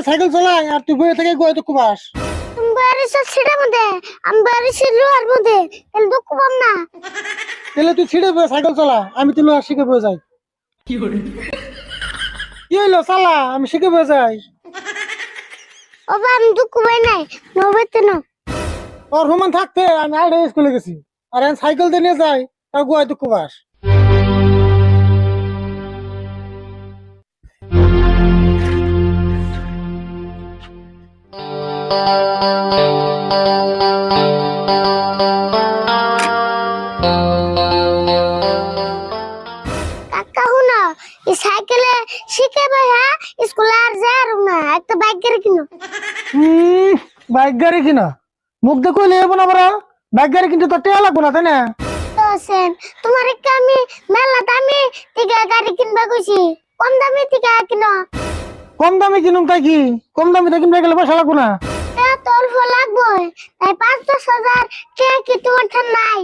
Cycle চালাই আর তুই বয়ে থেকে গোয়া দুঃখ পাস। তুমি বাড়ির ছিটের মধ্যে, আমি বাড়ির লোহার মধ্যে, তাহলে দুঃখ পাম না। তাহলে তুই ছিঁড়ে বয়ে সাইকেল চালা, আমি তুই আর শিখে বয়ে যাই। কি হইলো চালা, আমি শিখে বয়ে যাই। ও বা আমি দুঃখ পাই নাই, নবেতে না। তোর হুমান থাকতে আমি আইডা স্কুলে গেছি, আর এখন সাইকেল দিয়ে নিয়ে যাই, তাও গোয়া দুঃখ পাস। কাকা হুনা, এই সাইকেলে শিখে ভাইয়া স্কুলে আর যায় আর না, একটা বাইক গাড়ি কিনো। বাইক গাড়ি কিনা মুখ দেখো লেবো না বড়, বাইক গাড়ি কিন্তু তোর টেয়া লাগবো না, তাই না? তো সেন তোমার একটা আমি মেলা দামি টিকা গাড়ি কিনবা কইছি, কম দামি টিকা কিনো। কম দামে কিনুম তাই কি, কম দামে তো কিনতে গেলে পয়সা লাগবো না। এত অল্প লাগবে, তাই 5-10 হাজার টাকা কি তোমার ঠান নাই?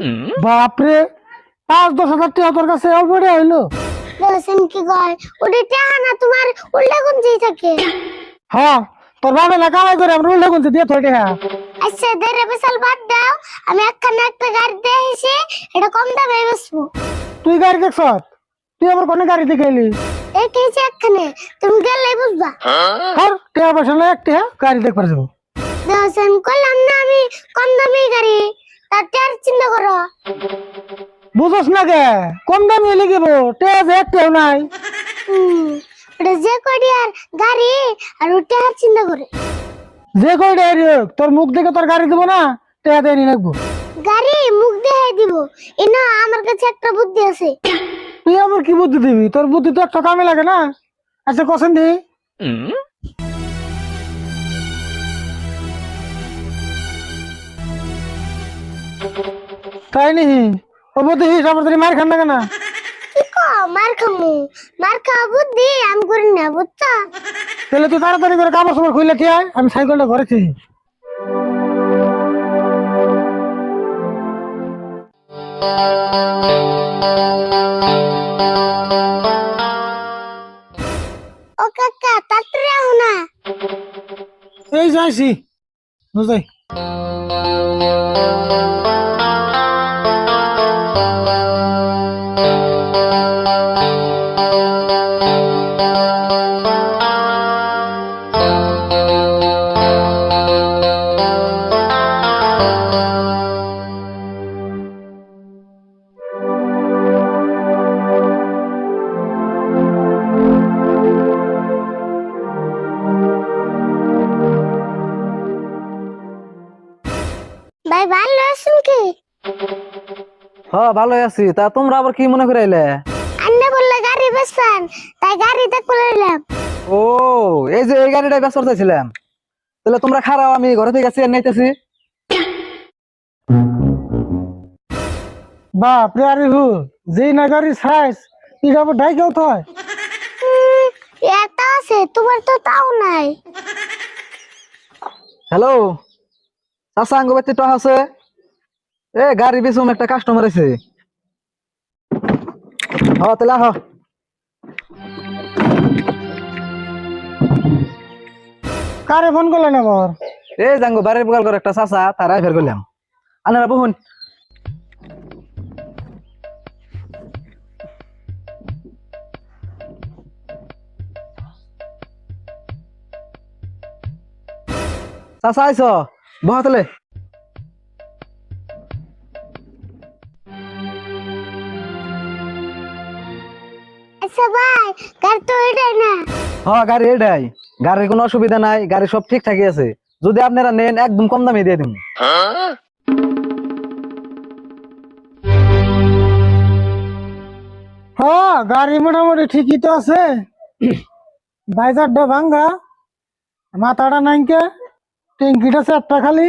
বাপরে, 5-10 হাজার টাকা তোর কাছে অল্প টাকা হইলো? বলছেন কি কয় ওটি টাকা না তোমার উল্টা গুনজি থাকে। হ্যাঁ, তোর বাবা না কামাই করে আমরা উল্টা গুনতে দিয়ে থইটে। হ্যাঁ আচ্ছা দেড় বিশাল বাদ দাও, আমি একখানে একটা গাড়ি দেখেছি, এটা কম দামে বেচবো। তুই গাড়ি দেখছ? তুই আবার কোন গাড়ি দেখে এলি? দেখেছি একখানে, তুমি গেলে বুঝবা। হর টাকা পয়সা না, একটা গাড়ি দেখবার যাবো। বলছেন কইলাম না আমি কম দামি গাড়ি, তার টার চিন্তা করো। বুঝছ না কে, কম দামি এলে গেবো, টাকা যে একটাও নাই। এটা যে কয়টি আর গাড়ি আর ওটা চিন্তা করে। যে কই গাড়ি হোক, তোর মুখ দেখে তোর গাড়ি দেবো না, টাকা দিয়ে নিয়ে রাখবো। গাড়ি মুখ দেখাই দিব, এনা আমার কাছে একটা বুদ্ধি আছে। তুই আবার কি বুদ্ধি দিবি? তোর বুদ্ধি তো একটা কামে লাগে না। আচ্ছা কসেন দি। তাই নি ও বুদ্ধি আমার মার খান না কেনা? কি কো মার খামু? মার খাওয়া বুদ্ধি আমি করি না, বুঝছো? তাহলে তুই তাড়াতাড়ি করে কাপড় সাপড় খুলে দিয়ে আয়, আমি সাইকেলটা ঘরে ছি। ও কাকা তাড়াতাড়ি আও না। এই যাইছি বুঝাই। ভাই ভালো আছেন কি? হ্যাঁ ভালো আছি। তা তোমরা আবার কি মনে করে আইলে? আন্নে বললে গাড়ি বেচবেন, তাই গাড়ি দেখতে লইলাম। ও এই যে এই গাড়িটা বেচতে চাইছিলাম। তাহলে তোমরা খারাও, আমি ঘরে থেকে আছি নাইতেছি। বাপরে, আরে হু যেই না গাড়ি সাইজ এটা আবার ডাইকেও থয়। একটা আছে তোমার তো তাও নাই। হ্যালো চাচা, আঙ্গ বাড়িতে টহ আছে? এ গাড়ি বেচুম, একটা কাস্টমার আছে। হ্যাঁ তাহলে আহ। কারে ফোন করলেন আবার? এই জাঙ্গো বাড়ির বগাল করে একটা চাচা, তারাই ফের করলাম। আনারা বহুন। চাচা আইস বহাতলে। আচ্ছা ভাই, গাড়ি তো এটাই না। হ্যাঁ গাড়ি এটাই, গাড়ির কোনো অসুবিধা নাই, গাড়ি সব ঠিকঠাকই আছে। যদি আপনারা নেন একদম কম দামে দিয়ে দিন। হ্যাঁ গাড়ি মোটামুটি ঠিকই তো আছে। বাইজারটা ভাঙ্গা, মাথাটা নাইকে, ট্যাঙ্কিটা চারটা খালি,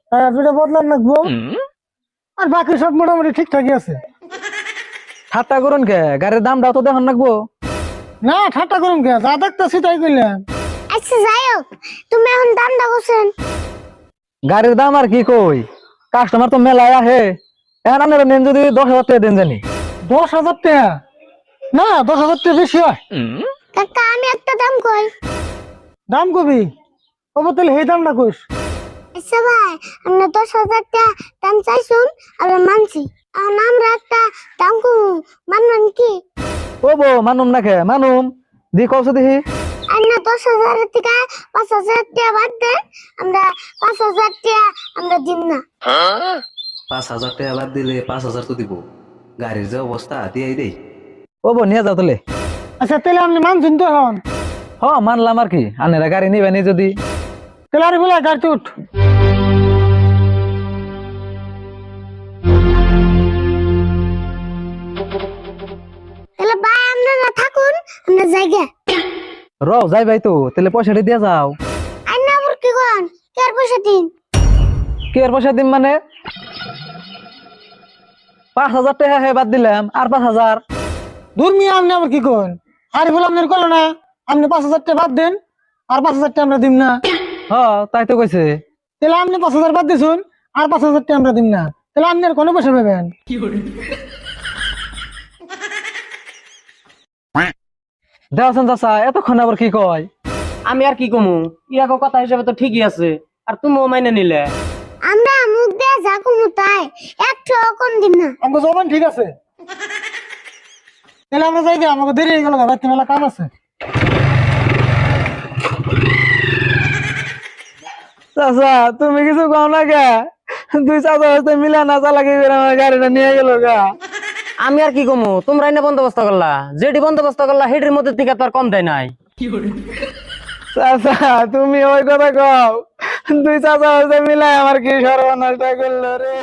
টায়ারটা বদলান লাগবো। আর বাকি সব মোটামুটি ঠিকঠাকই আছে। ঠাট্টা করুন কে, গাড়ির দামটাও তো দেখুন রাখবো। না ঠাট্টা করুন কে, যা দেখতেছি তাই করলেন। আচ্ছা যাই হোক, তুমি এখন দাম দাগছেন। গাড়ির দাম আর কি কই, কাস্টমার তো মেলায় আহে। এখন আপনারা নেন যদি 10,000 টাকা দেন জানি। 10,000 টাকা? না 10,000 টাকা বেশি হয়। কাকা আমি একটা দাম কই। দাম কবি ও তাহলে সেই দামটা কইস। আচ্ছা ভাই, আমরা 10,000 টাকা দাম চাইছুন, আমরা মানছি। এখন আমরা একটা দাম কমু, মানবেন কি? ও বউ মানুম না খে মানুম দি কৌছে দেখি। আমরা 10,000 থেকে 5,000 টাকা বাদ দেন, আমরা 5,000 টাকা আমরা দিব না। 5,000 টাকা বাদ দিলে 5,000 তো দিব। গাড়ির যে অবস্থা দিয়ে দেই। ও বউ নিয়ে যাও তাহলে। আচ্ছা তাহলে আপনি মানছেন তো এখন? হ মানলাম আর কি, আনেরা গাড়ি নিবেনি যদি। তাহলে আর বলে গাড়িতে উঠ। তাহলে ভাই আপনারা থাকুন, আমরা জায়গা। র যাই ভাই তো, তাহলে পয়সাটা দিয়ে যাও। আইনা আবার কি কোন? কার পয়সা দিন? কি আর পয়সা দিম মানে? 5,000 টাকা হে বাদ দিলাম, আর 5,000। দূর মিয়া আপনি আবার কি করেন? আরে বলে আপনার করলো না আপনি 5,000 টাকা বাদ দেন, আর 5,000 টাকা আমরা দিম না। হ তাই তো কইছে। তাহলে আপনি 5,000 বাদ দিছুন, আর 5,000 টাকা আমরা দিম না। তাহলে আপনি আর কোনো পয়সা পাবেন? দেওয়াছেন চাচা, এতক্ষণ আবার কি কয়? আমি আর কি কমু, ইয়াকো কথা হিসেবে তো ঠিকই আছে, আর তুমিও মাইনে নিলে। আমরা মুখ দিয়ে যা কমু তাই, একটু কম দিন না। আমাকে জবান ঠিক আছে। তাহলে আমরা যাই গে, আমাকে দেরি হয়ে গেল, রাত্রি মেলা কাম আছে। চাচা তুমি কিছু কও না কে? দুই চাচা হচ্ছে মিলা না চালাকি করে আমার গাড়িটা নিয়ে গেল গা। আমি আর কি কমু, তোমরা এনে বন্দোবস্ত করলা, যেটি বন্দোবস্ত করলা হেটির মধ্যে থেকে তো আর কম দেয় নাই। চাচা তুমি ওই কথা কও, দুই চাচা হচ্ছে মিলাই আমার কি সর্বনাশটা করলো রে।